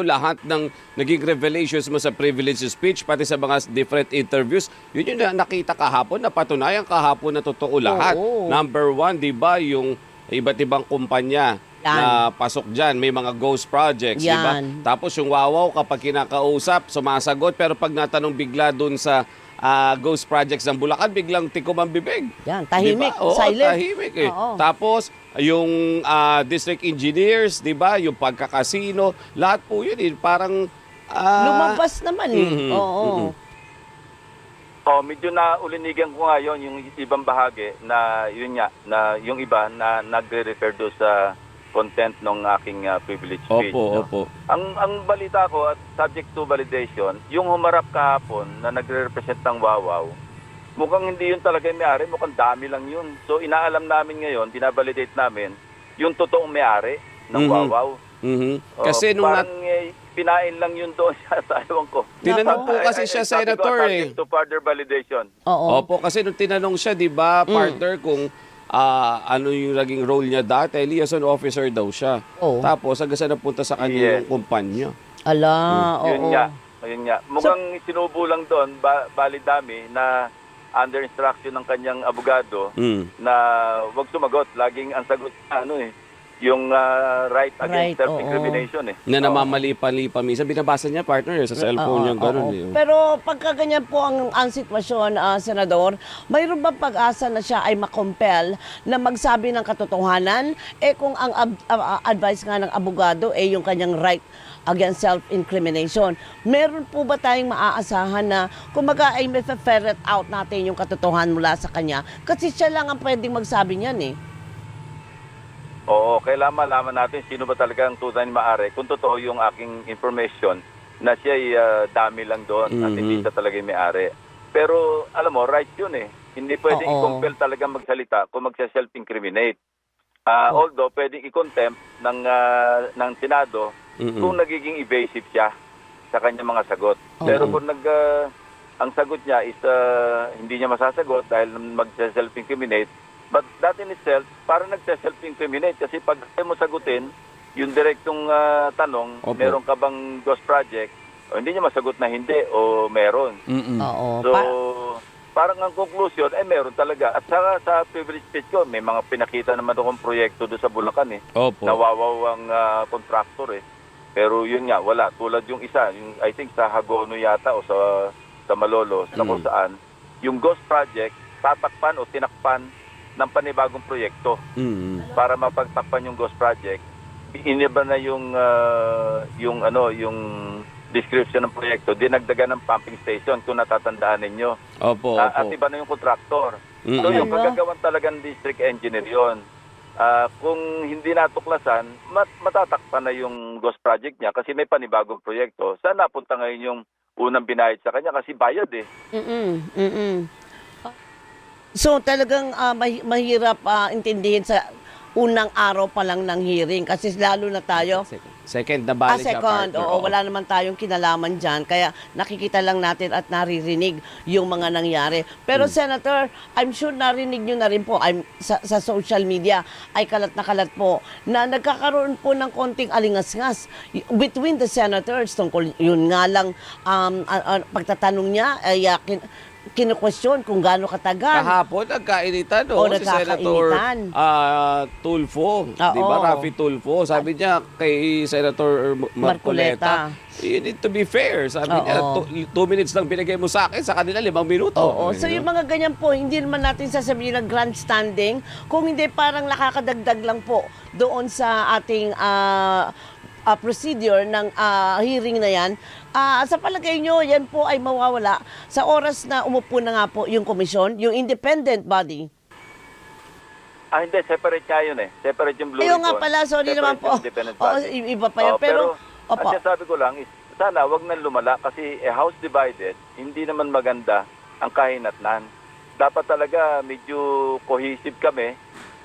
lahat ng naging revelations mo sa privilege speech, pati sa mga different interviews, yun yung nakita kahapon, napatunayan kahapon na totoo lahat. Oo. Number one, di ba, yung iba't ibang kumpanya na pasok dyan, may mga ghost projects, di ba? Yan. Tapos yung wawaw kapag kinakausap, sumasagot, pero pag natanong bigla dun sa ghost projects ng Bulacan, biglang tikom ang bibig. Yan, tahimik, Diba? Oo, silent. tahimik eh. Oo. Tapos, yung district engineers, di ba, yung pagkakasino, lahat po yun eh, parang... Lumabas naman eh. Oo. Oh, medyo na ulinigan ko ngayon yung ibang bahagi na yun nga, na yung iba na nagre-refer do sa content ng aking privilege speech. Opo, opo. Ang balita ko at subject to validation, yung humarap kahapon na nagre-represent ng Wawaw, mukhang hindi yun talaga yung may-ari, mukhang dami lang yun. So inaalam namin ngayon, binabalidate namin, yung totoong may-ari ng Wawaw. Kasi nung parang pinain lang yun doon sa ewan ko. tinanong po kasi siya, Senator eh. Subject to further validation. Oo. Opo, kasi nung tinanong siya, di ba, partner, kung ano yung naging role niya dati, liaison officer daw siya. Oo. Tapos, hanggang sa napunta sa kanya yung kumpanya. Ala, oo. Yun nga. Mukhang sinubo lang doon, bali dami, na under instruction ng kanyang abogado na wag sumagot. Laging ang sagot yung right against self-incrimination eh. Na namamali-pali pa minsan. Binabasa niya, partner, sa cellphone niya, gano'n eh. Pero pagka ganyan po ang sitwasyon, Senador, mayroon ba pag-asa na siya ay makompel na magsabi ng katotohanan? Eh kung ang advice nga ng abogado yung kanyang right against self-incrimination, meron po ba tayong maaasahan na kumaga ay may ferret out natin yung katotohanan mula sa kanya? Kasi siya lang ang pwedeng magsabi niyan eh. Oo, kailangan malaman natin sino ba talaga ang tunay na maaari. Kung totoo yung aking information na siya ay dami lang doon at hindi siya talaga yung may-ari. Pero alam mo, right yun eh. Hindi pwedeng i-compel talaga magsalita kung magsa-self-incriminate. Although pwedeng i-contempt ng Senado kung nagiging evasive siya sa kanyang mga sagot. Pero kung ang sagot niya is hindi niya masasagot dahil magsa-self-incriminate, but that in itself, parang nagsa-self-incriminate kasi pag mo sagutin, yung direktong tanong, meron ka bang ghost project, o hindi niya masagot na hindi o meron. Oo. So, parang ang conclusion, meron talaga. At sa privilege speech ko, may mga pinakita naman akong proyekto doon sa Bulacan eh. Opo. Nawawaw ang contractor eh. Pero yun nga, wala. Tulad yung isa, yung, I think sa Hagono yata o sa Malolos, na kung saan, yung ghost project, tatakpan o tinakpan ng panibagong proyekto para mapagtakpan yung ghost project. Iniba na yung description ng proyekto, dinagdagan ng pumping station kung natatandaan ninyo. Opo, At iba na yung contractor. So yung kagagawan talagang district engineer yun. Kung hindi natuklasan, matatakpan na yung ghost project niya kasi may panibagong proyekto. Saan napunta ngayon yung unang binayad sa kanya kasi bayad eh. So talagang mahirap intindihin sa unang araw pa lang ng hearing kasi lalo na tayo. Second na bali siya, Second, partner. wala naman tayong kinalaman dyan. Kaya nakikita lang natin at naririnig yung mga nangyari. Pero Senator, I'm sure narinig nyo na rin po sa social media ay kalat na kalat po na nagkakaroon po ng konting alingas-ngas between the senators tungkol yun nga lang pagtatanong niya ay kinu-question kung gaano katagal. Kahapon, nagkainitan, si Senator Tulfo. Di ba, Raffy Tulfo? Sabi niya kay Senator Marcoleta, you need to be fair. Sabi niya, 2 minutes lang binigay mo sa akin, sa kanila 5 minuto. So yung mga ganyan po, hindi naman natin sasabihin ng grandstanding, kung hindi parang nakakadagdag lang po doon sa ating procedure ng hearing na yan. Sa palagay nyo, yan po ay mawawala sa oras na umupo na nga po yung komisyon, yung independent body. Hindi, separate nga yun eh. Separate yung Blue Ayun Ribbon. nga pala, sorry naman po. Iba pa yan. Pero ang sinasabi ko lang is, sana wag nang lumala kasi house divided, hindi naman maganda ang kahinatnan. Dapat talaga medyo cohesive kami,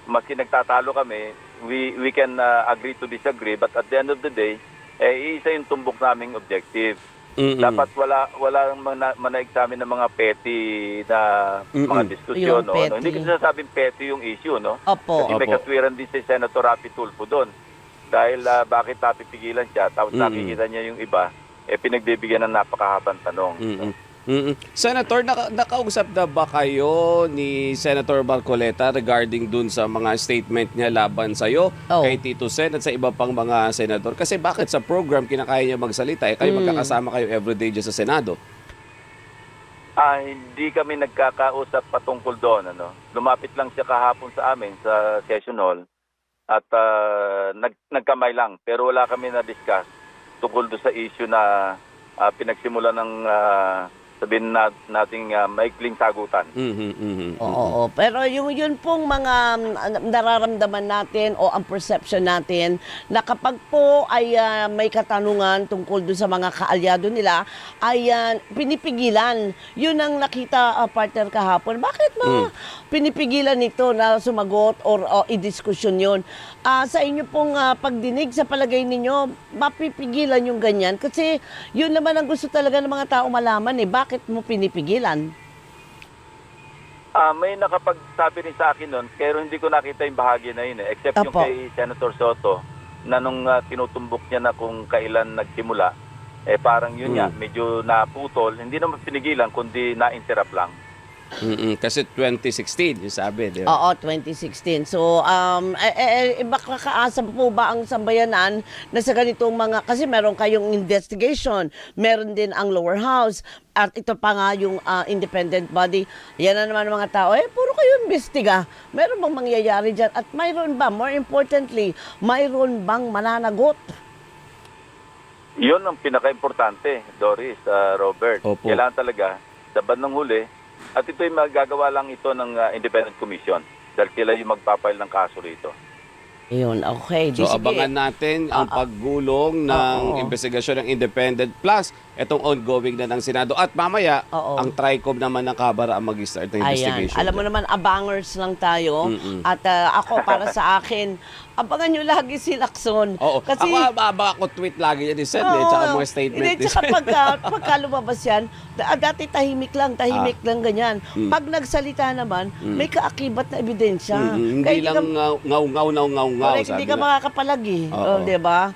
maski nagtatalo kami, we can agree to disagree, but at the end of the day, isa yung tumbok naming objective. Dapat wala mana-examine ng mga petty na mga diskusyon. No? Hindi ko sinasabing petty yung issue. No? Opo. Kasi may katwiran din si Senator Raffy Tulfo doon. Dahil bakit napipigilan siya, tapos nakikita niya yung iba, pinagbibigyan ng napakahabang tanong. Senator, nakausap na ba kayo ni Senator Marcoleta regarding dun sa mga statement niya laban sa'yo, kay Tito Sen at sa iba pang mga senador? Kasi bakit sa program kinakaya niya magsalita, kayo magkakasama kayo everyday dyan sa Senado? Hindi kami nagkakausap patungkol doon. Lumapit lang siya kahapon sa amin sa session hall at nagkamay lang. Pero wala kami na-discuss tungkol doon sa issue na pinagsimula ng sabihin nating maikling sagutan. Oo. Pero yun pong mga nararamdaman natin o ang perception natin na kapag po ay may katanungan tungkol doon sa mga kaalyado nila ay pinipigilan. Yun ang nakita partner kahapon. Bakit mo pinipigilan nito na sumagot or i-diskusyon yun? Sa inyo pong pagdinig, sa palagay ninyo, mapipigilan yung ganyan? Kasi yun naman ang gusto talaga ng mga tao malaman Bakit mo pinipigilan? May nakapagsabi rin sa akin nun, pero hindi ko nakita yung bahagi na yun except yung kay Senator Soto na nung tinutumbok niya na kung kailan nagsimula, parang yun nga, medyo naputol, hindi naman pinigilan kundi na-interrupt lang. Kasi 2016 yung sabi, di ba? Oo, 2016. So, makakaasa po ba ang sambayanan na sa ganitong mga, kasi meron kayong investigation, meron din ang lower house, at ito pa nga yung independent body. Yan na naman mga tao, puro kayo imbestiga. Meron bang mangyayari dyan? At mayroon ba, more importantly, mayroon bang mananagot? Yun ang pinaka-importante, Doris, Robert. Opo. Kailangan talaga, sa bandang huli, at ito'y magagawa lang ito ng Independent Commission dahil sila yung magpapile ng kaso rito. Yun, okay. So abangan natin ang paggulong ng investigasyon ng Independent Plus, itong ongoing na ng Senado. At mamaya, ang TRICOM naman ng Kabara ang mag-start ng investigation. Alam mo naman, abangers lang tayo. At ako, para sa akin, abangan nyo lagi si Lacson. Kasi ako tweet lagi yan ni Sen, tsaka mga statement ni Sen. Tsaka pagka lumabas yan, dati tahimik lang ganyan. Pag nagsalita naman, may kaakibat na ebidensya. Hindi lang ngaw-ngaw. Correct, hindi ka makakapalag diba?